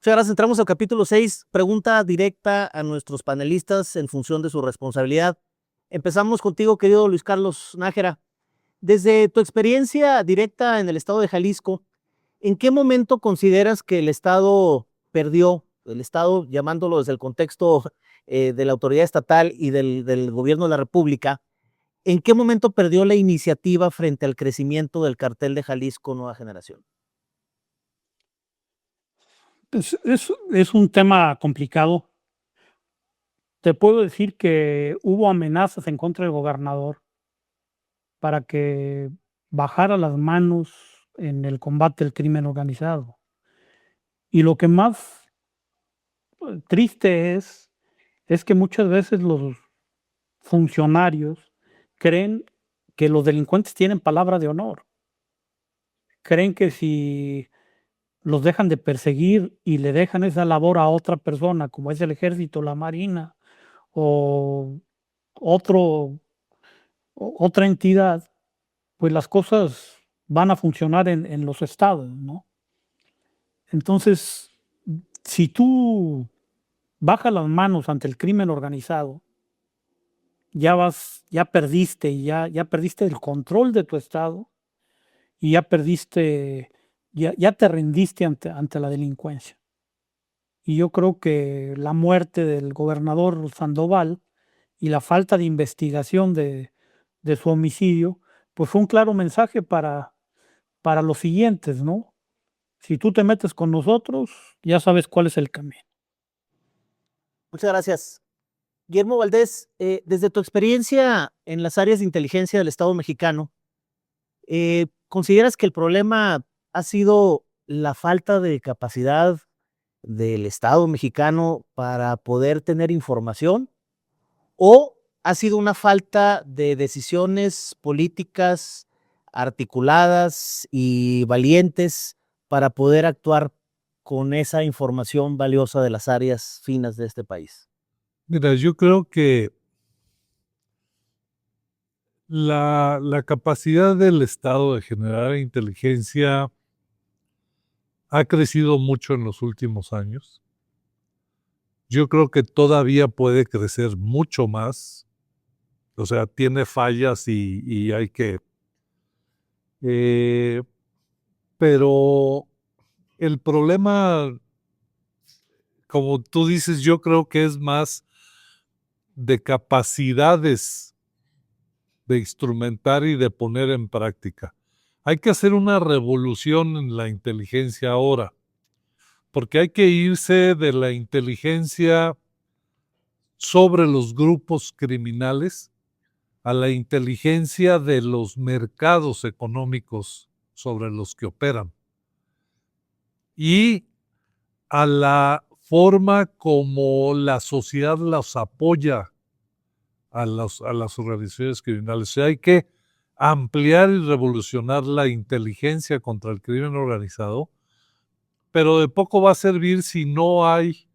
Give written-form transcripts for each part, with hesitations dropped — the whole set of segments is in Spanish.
Muchas gracias. Entramos al capítulo 6. Pregunta directa a nuestros panelistas en función de su responsabilidad. Empezamos contigo, querido Luis Carlos Nájera. Desde tu experiencia directa en el estado de Jalisco, ¿en qué momento consideras que el estado perdió, el estado llamándolo desde el contexto de la autoridad estatal y del gobierno de la República, en qué momento perdió la iniciativa frente al crecimiento del cartel de Jalisco Nueva Generación? Es un tema complicado. Te puedo decir que hubo amenazas en contra del gobernador para que bajara las manos en el combate al crimen organizado. Y lo que más triste es que muchas veces los funcionarios creen que los delincuentes tienen palabra de honor. Creen que si los dejan de perseguir y le dejan esa labor a otra persona, como es el ejército, la marina o otro, otra entidad, pues las cosas van a funcionar en los estados, ¿no? Entonces, si tú bajas las manos ante el crimen organizado, ya perdiste, ya perdiste el control de tu estado y ya te rendiste ante la delincuencia. Y yo creo que la muerte del gobernador Sandoval y la falta de investigación de su homicidio, pues fue un claro mensaje para los siguientes, ¿no? Si tú te metes con nosotros, ya sabes cuál es el camino. Muchas gracias. Guillermo Valdés, desde tu experiencia en las áreas de inteligencia del Estado mexicano, ¿consideras que el problema ha sido la falta de capacidad del Estado mexicano para poder tener información o ha sido una falta de decisiones políticas articuladas y valientes para poder actuar con esa información valiosa de las áreas finas de este país? Mira, yo creo que la capacidad del Estado de generar inteligencia ha crecido mucho en los últimos años. Yo creo que todavía puede crecer mucho más. O sea, tiene fallas y hay que... pero el problema, como tú dices, yo creo que es más de capacidades de instrumentar y de poner en práctica. Hay que hacer una revolución en la inteligencia ahora, porque hay que irse de la inteligencia sobre los grupos criminales a la inteligencia de los mercados económicos sobre los que operan y a la forma como la sociedad los apoya a las organizaciones criminales. O sea, hay que ampliar y revolucionar la inteligencia contra el crimen organizado, pero de poco va a servir si no hay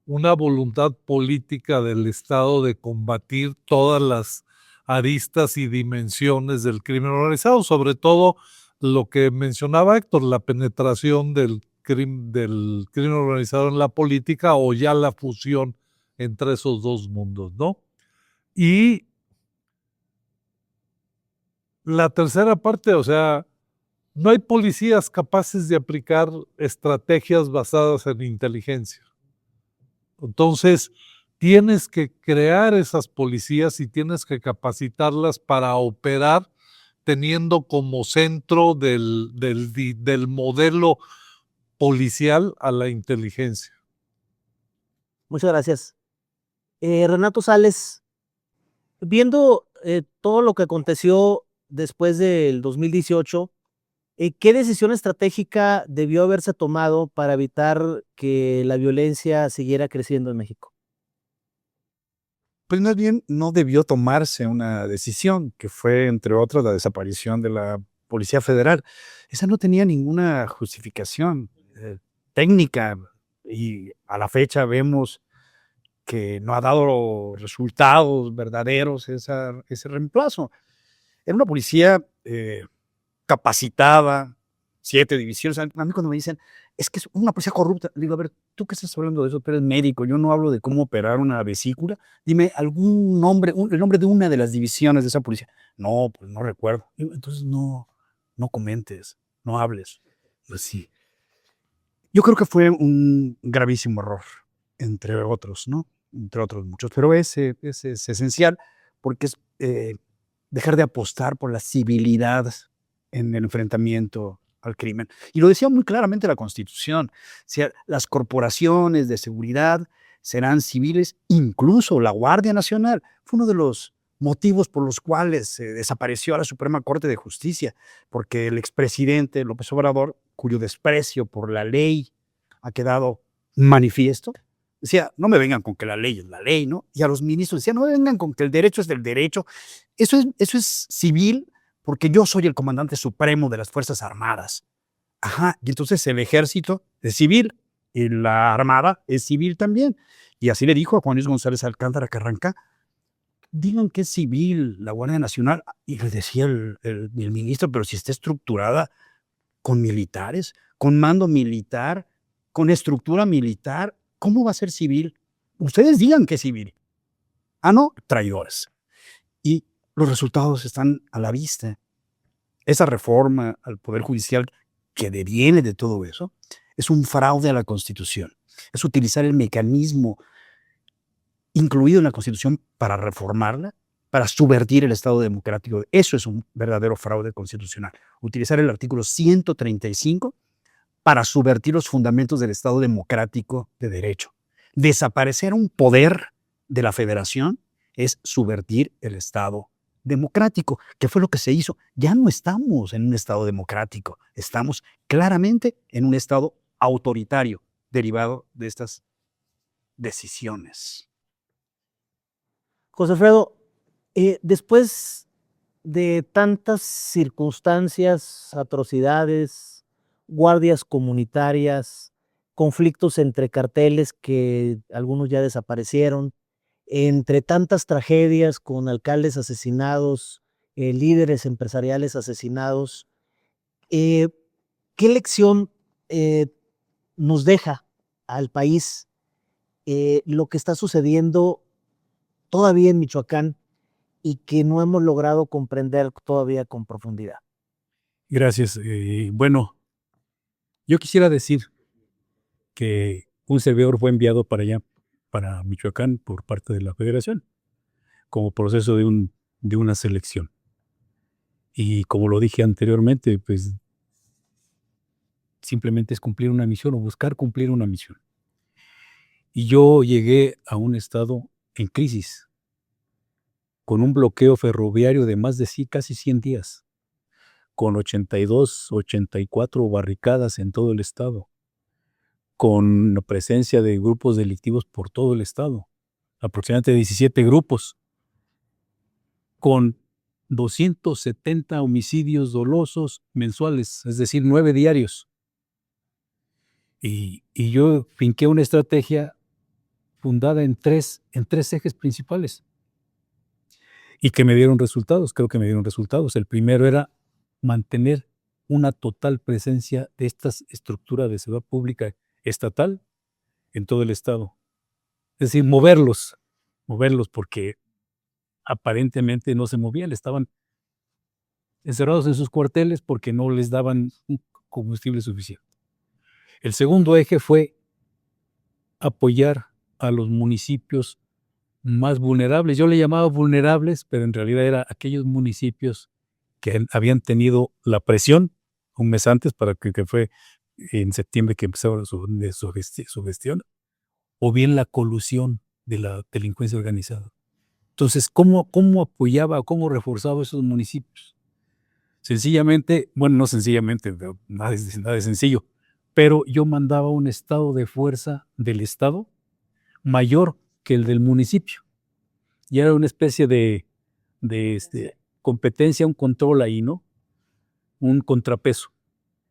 una voluntad política del Estado de combatir todas las aristas y dimensiones del crimen organizado, sobre todo lo que mencionaba Héctor, la penetración del crimen organizado en la política o ya la fusión entre esos dos mundos, ¿no? Y la tercera parte, o sea, no hay policías capaces de aplicar estrategias basadas en inteligencia. Entonces, tienes que crear esas policías y tienes que capacitarlas para operar teniendo como centro del modelo policial a la inteligencia. Muchas gracias. Renato Sales, viendo todo lo que aconteció después del 2018, ¿qué decisión estratégica debió haberse tomado para evitar que la violencia siguiera creciendo en México? Pues más bien no debió tomarse una decisión, que fue, entre otras, la desaparición de la Policía Federal. Esa no tenía ninguna justificación técnica y a la fecha vemos que no ha dado resultados verdaderos ese reemplazo. Era una policía capacitada, 7 divisiones. A mí cuando me dicen, es que es una policía corrupta, le digo, a ver, ¿tú qué estás hablando de eso? Tú eres médico, yo no hablo de cómo operar una vesícula. Dime algún nombre, el nombre de una de las divisiones de esa policía. No, pues no recuerdo. Digo, entonces no comentes, no hables. Pues sí. Yo creo que fue un gravísimo error, entre otros, ¿no? Entre otros muchos. Pero ese es esencial porque es dejar de apostar por la civilidad en el enfrentamiento al crimen. Y lo decía muy claramente la Constitución. O sea, las corporaciones de seguridad serán civiles, incluso la Guardia Nacional. Fue uno de los motivos por los cuales desapareció a la Suprema Corte de Justicia, porque el expresidente López Obrador, cuyo desprecio por la ley ha quedado manifiesto, decía, no me vengan con que la ley es la ley, ¿no? Y a los ministros decía, no me vengan con que el derecho es del derecho. Eso es civil porque yo soy el comandante supremo de las Fuerzas Armadas. Ajá, y entonces el ejército es civil y la armada es civil también. Y así le dijo a Juan Luis González Alcántara Carranca, digan que es civil la Guardia Nacional. Y le decía el ministro, pero si está estructurada con militares, con mando militar, con estructura militar, ¿cómo va a ser civil? Ustedes digan que es civil. Ah, no, traidores. Y los resultados están a la vista. Esa reforma al Poder Judicial que deviene de todo eso es un fraude a la Constitución. Es utilizar el mecanismo incluido en la Constitución para reformarla, para subvertir el Estado democrático. Eso es un verdadero fraude constitucional. Utilizar el artículo 135 para subvertir los fundamentos del Estado democrático de derecho. Desaparecer un poder de la federación es subvertir el Estado democrático, que fue lo que se hizo. Ya no estamos en un Estado democrático, estamos claramente en un Estado autoritario derivado de estas decisiones. José Alfredo, después de tantas circunstancias, atrocidades, guardias comunitarias, conflictos entre carteles que algunos ya desaparecieron, entre tantas tragedias con alcaldes asesinados, líderes empresariales asesinados, ¿qué lección nos deja al país lo que está sucediendo todavía en Michoacán y que no hemos logrado comprender todavía con profundidad? Gracias. Bueno, yo quisiera decir que un servidor fue enviado para allá, para Michoacán, por parte de la Federación, como proceso de una selección. Y como lo dije anteriormente, pues simplemente es cumplir una misión o buscar cumplir una misión. Y yo llegué a un estado en crisis, con un bloqueo ferroviario de más de casi 100 días, con 82, 84 barricadas en todo el estado, con la presencia de grupos delictivos por todo el estado, aproximadamente 17 grupos, con 270 homicidios dolosos mensuales, es decir, 9 diarios. Y yo finqué una estrategia fundada en tres ejes principales y que me dieron resultados, creo que me dieron resultados. El primero era mantener una total presencia de esta estructura de seguridad pública estatal en todo el estado. Es decir, moverlos porque aparentemente no se movían, estaban encerrados en sus cuarteles porque no les daban un combustible suficiente. El segundo eje fue apoyar a los municipios más vulnerables. Yo le llamaba vulnerables, pero en realidad eran aquellos municipios que habían tenido la presión un mes antes, que fue en septiembre que empezó su gestión, o bien la colusión de la delincuencia organizada. Entonces, ¿cómo apoyaba o cómo reforzaba esos municipios? Sencillamente, bueno, no sencillamente, nada de sencillo, pero yo mandaba un estado de fuerza del estado mayor que el del municipio. Y era una especie de competencia, un control ahí, ¿no? Un contrapeso.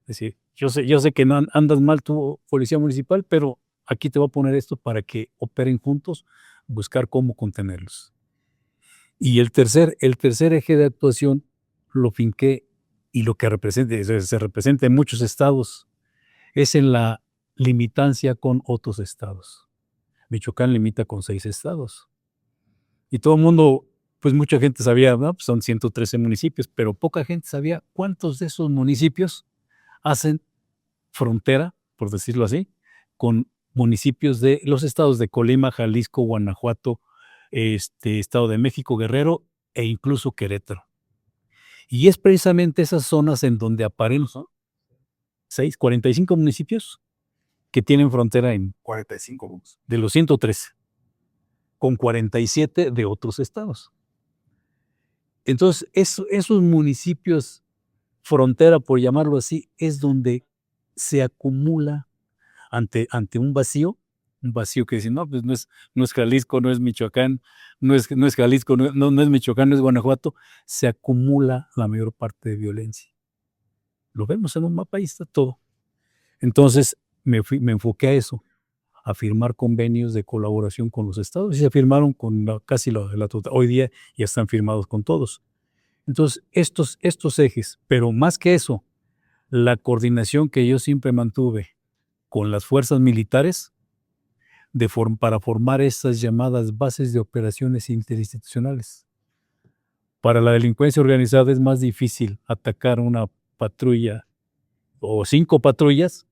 Es decir, yo sé que no andas mal tú, policía municipal, pero aquí te voy a poner esto para que operen juntos, buscar cómo contenerlos. Y el tercer eje de actuación lo finqué y lo que se representa en muchos estados es en la limitancia con otros estados. Michoacán limita con 6 estados. Y todo el mundo, pues mucha gente sabía, ¿no? Pues son 113 municipios, pero poca gente sabía cuántos de esos municipios hacen frontera, por decirlo así, con municipios de los estados de Colima, Jalisco, Guanajuato, Estado de México, Guerrero e incluso Querétaro. Y es precisamente esas zonas en donde aparecen 45 municipios que tienen frontera en 45. de los 113, con 47 de otros estados. Entonces, esos municipios frontera, por llamarlo así, es donde se acumula ante un vacío que dice, no, pues no es Jalisco, no es Michoacán, no es Jalisco, no es Michoacán, no es Guanajuato, se acumula la mayor parte de violencia. Lo vemos en un mapa, ahí está todo. Entonces, me enfoqué a eso, a firmar convenios de colaboración con los estados, y se firmaron con casi la total. Hoy día ya están firmados con todos. Entonces, estos ejes, pero más que eso, la coordinación que yo siempre mantuve con las fuerzas militares para formar estas llamadas bases de operaciones interinstitucionales. Para la delincuencia organizada es más difícil atacar una patrulla o 5 patrullas,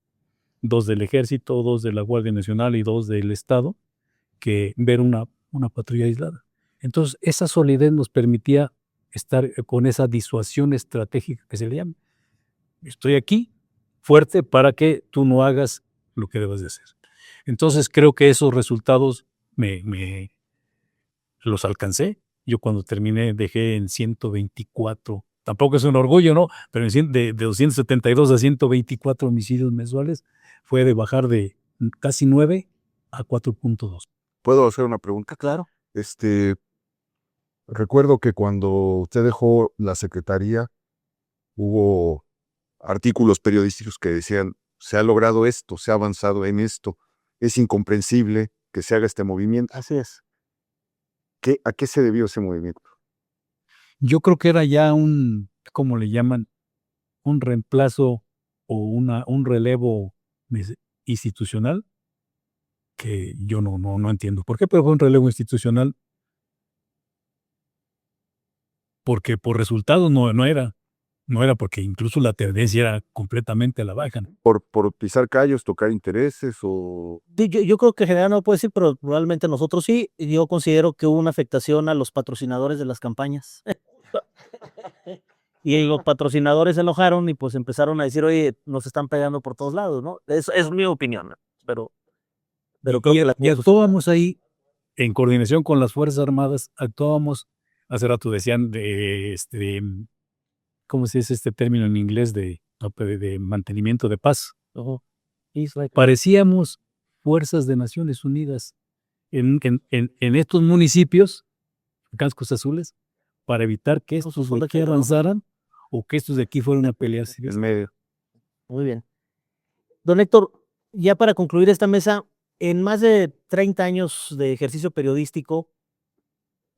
2 del Ejército, 2 de la Guardia Nacional y 2 del Estado, que ver una patrulla aislada. Entonces, esa solidez nos permitía estar con esa disuasión estratégica que se le llama. Estoy aquí, fuerte, para que tú no hagas lo que debas de hacer. Entonces, creo que esos resultados los alcancé. Yo cuando terminé dejé en 124. Tampoco es un orgullo, ¿no? Pero de 272 a 124 homicidios mensuales fue de bajar de casi 9 a 4.2. ¿Puedo hacer una pregunta? Claro. Recuerdo que cuando usted dejó la secretaría, hubo artículos periodísticos que decían, se ha logrado esto, se ha avanzado en esto, es incomprensible que se haga este movimiento. Así es. ¿A qué se debió ese movimiento? Yo creo que era ya ¿cómo le llaman? Un reemplazo o un relevo institucional que yo no entiendo. ¿Por qué? Pero fue un relevo institucional. Porque por resultados no era. No era porque incluso la tendencia era completamente a la baja, ¿no? ¿Por pisar callos, tocar intereses o...? Yo creo que en general no puedo decir, pero probablemente nosotros sí. Yo considero que hubo una afectación a los patrocinadores de las campañas. Y los patrocinadores se enojaron y pues empezaron a decir, oye, nos están pegando por todos lados, ¿no? Es mi opinión, ¿no? Pero creo que Y actuábamos ahí en coordinación con las Fuerzas Armadas, actuábamos, hace rato decían ¿cómo se dice este término en inglés de mantenimiento de paz? Parecíamos fuerzas de Naciones Unidas en estos municipios, cascos azules, para evitar que estos de aquí avanzaran o que estos de aquí fueran a pelearse. En medio. Muy bien. Don Héctor, ya para concluir esta mesa, en más de 30 años de ejercicio periodístico,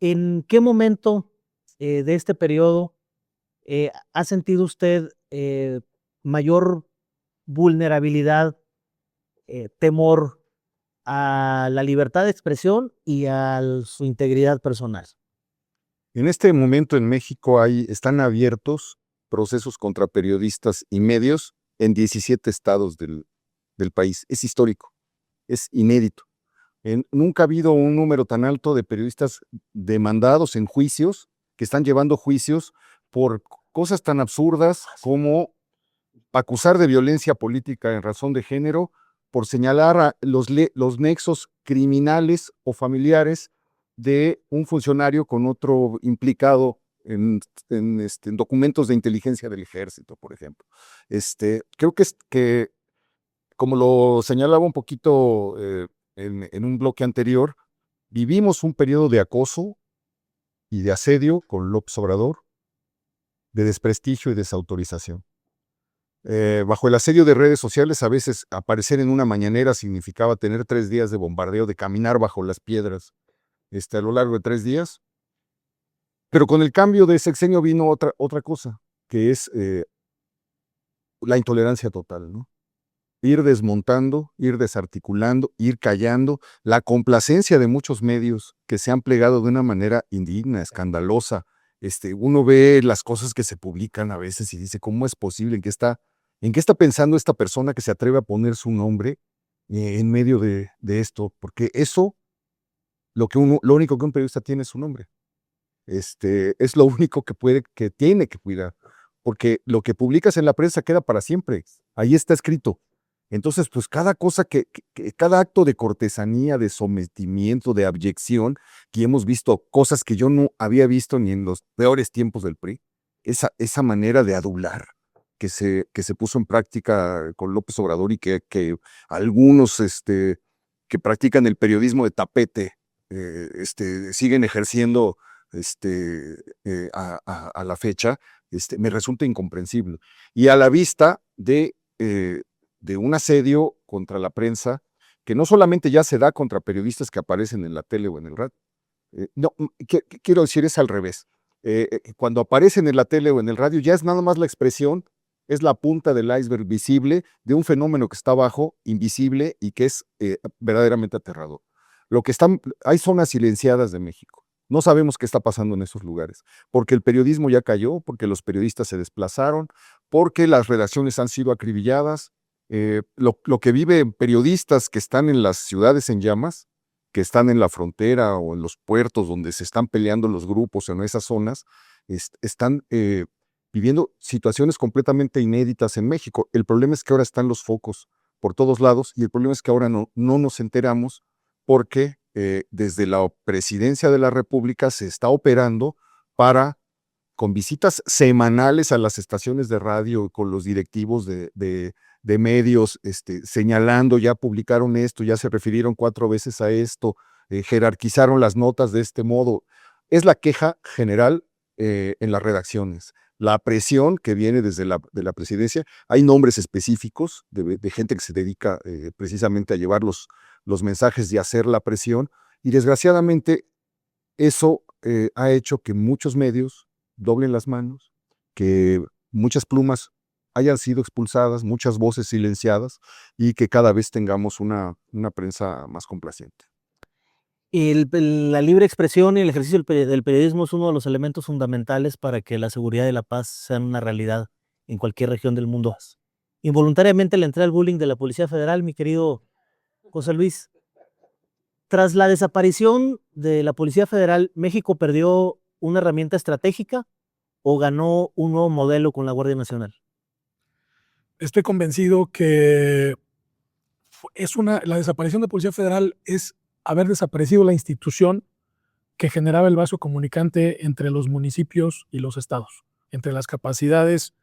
¿en qué momento de este periodo ha sentido usted mayor vulnerabilidad, temor a la libertad de expresión y a su integridad personal? En este momento en México están abiertos procesos contra periodistas y medios en 17 estados del país. Es histórico, es inédito. Nunca ha habido un número tan alto de periodistas demandados en juicios, que están llevando juicios por cosas tan absurdas como acusar de violencia política en razón de género, por señalar a los nexos criminales o familiares de un funcionario con otro implicado en documentos de inteligencia del ejército, por ejemplo. Creo que como lo señalaba un poquito en un bloque anterior, vivimos un periodo de acoso y de asedio con López Obrador, de desprestigio y desautorización. Bajo el asedio de redes sociales, a veces aparecer en una mañanera significaba tener 3 días de bombardeo, de caminar bajo las piedras a lo largo de 3 días. Pero con el cambio de sexenio vino otra cosa, que es la intolerancia total, ¿no? Ir desmontando, ir desarticulando, ir callando, la complacencia de muchos medios que se han plegado de una manera indigna, escandalosa. Uno ve las cosas que se publican a veces y dice, ¿cómo es posible? ¿En qué está pensando esta persona que se atreve a poner su nombre en medio de esto? Porque eso, lo único que un periodista tiene es su nombre. Es lo único que tiene que cuidar. Porque lo que publicas en la prensa queda para siempre. Ahí está escrito. Entonces, pues cada cosa cada acto de cortesanía, de sometimiento, de abyección, que hemos visto cosas que yo no había visto ni en los peores tiempos del PRI, esa manera de adular que se puso en práctica con López Obrador y que algunos que practican el periodismo de tapete siguen ejerciendo a la fecha, me resulta incomprensible. Y a la vista de un asedio contra la prensa, que no solamente ya se da contra periodistas que aparecen en la tele o en el radio. No, quiero decir, es al revés. Cuando aparecen en la tele o en el radio, ya es nada más la expresión, es la punta del iceberg visible de un fenómeno que está abajo, invisible y que es verdaderamente aterrador. Hay zonas silenciadas de México. No sabemos qué está pasando en esos lugares, porque el periodismo ya cayó, porque los periodistas se desplazaron, porque las redacciones han sido acribilladas. Lo que viven periodistas que están en las ciudades en llamas, que están en la frontera o en los puertos donde se están peleando los grupos en esas zonas, están viviendo situaciones completamente inéditas en México. El problema es que ahora están los focos por todos lados y el problema es que ahora no nos enteramos porque desde la presidencia de la República se está operando con visitas semanales a las estaciones de radio, con los directivos de medios, señalando, ya publicaron esto, ya se refirieron 4 veces a esto, jerarquizaron las notas de este modo. Es la queja general en las redacciones. La presión que viene de la presidencia, hay nombres específicos de gente que se dedica precisamente a llevar los mensajes y hacer la presión, y desgraciadamente eso ha hecho que muchos medios doblen las manos, que muchas plumas hayan sido expulsadas, muchas voces silenciadas y que cada vez tengamos una prensa más complaciente. La libre expresión y el ejercicio del periodismo es uno de los elementos fundamentales para que la seguridad y la paz sean una realidad en cualquier región del mundo. Involuntariamente le entré al bullying de la Policía Federal, mi querido José Luis. Tras la desaparición de la Policía Federal, ¿México perdió una herramienta estratégica o ganó un nuevo modelo con la Guardia Nacional? Estoy convencido que la desaparición de Policía Federal es haber desaparecido la institución que generaba el vaso comunicante entre los municipios y los estados, entre las capacidades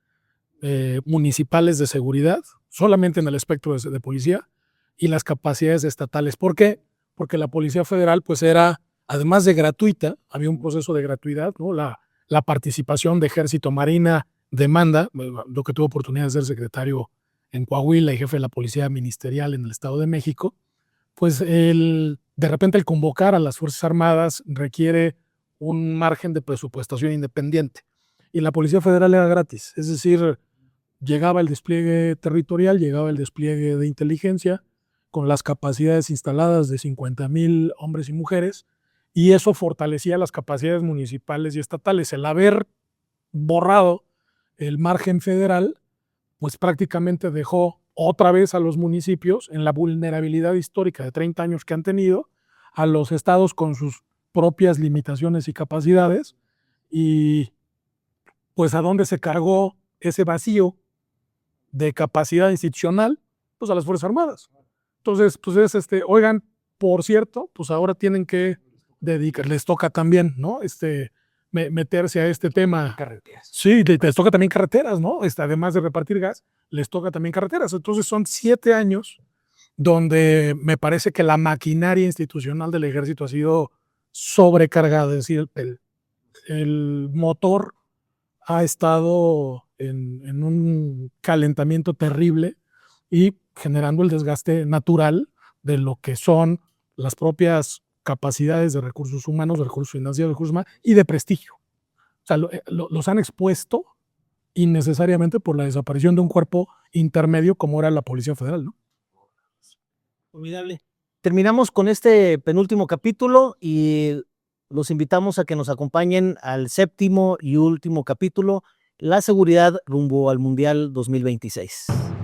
municipales de seguridad, solamente en el espectro de policía, y las capacidades estatales. ¿Por qué? Porque la Policía Federal pues era, además de gratuita, había un proceso de gratuidad, ¿no? La participación de Ejército, Marina, demanda, lo que tuve oportunidad de ser secretario en Coahuila y jefe de la Policía Ministerial en el Estado de México, pues de repente el convocar a las Fuerzas Armadas requiere un margen de presupuestación independiente. Y la Policía Federal era gratis, es decir, llegaba el despliegue territorial, llegaba el despliegue de inteligencia, con las capacidades instaladas de 50,000 hombres y mujeres, y eso fortalecía las capacidades municipales y estatales. El haber borrado el margen federal, pues prácticamente dejó otra vez a los municipios en la vulnerabilidad histórica de 30 años que han tenido, a los estados con sus propias limitaciones y capacidades, y pues a dónde se cargó ese vacío de capacidad institucional, pues a las Fuerzas Armadas. Entonces, pues oigan, por cierto, pues ahora tienen que les toca también, ¿no? Meterse a este tema. Carreteras. Sí, les toca también carreteras, ¿no? Además de repartir gas, les toca también carreteras. Entonces son 7 años donde me parece que la maquinaria institucional del ejército ha sido sobrecargada, es decir, el motor ha estado en un calentamiento terrible y generando el desgaste natural de lo que son las propias capacidades de recursos humanos, de recursos financieros, de recursos humanos y de prestigio. O sea, los han expuesto innecesariamente por la desaparición de un cuerpo intermedio como era la Policía Federal, ¿no? Formidable. Terminamos con este penúltimo capítulo y los invitamos a que nos acompañen al séptimo y último capítulo, la seguridad rumbo al Mundial 2026.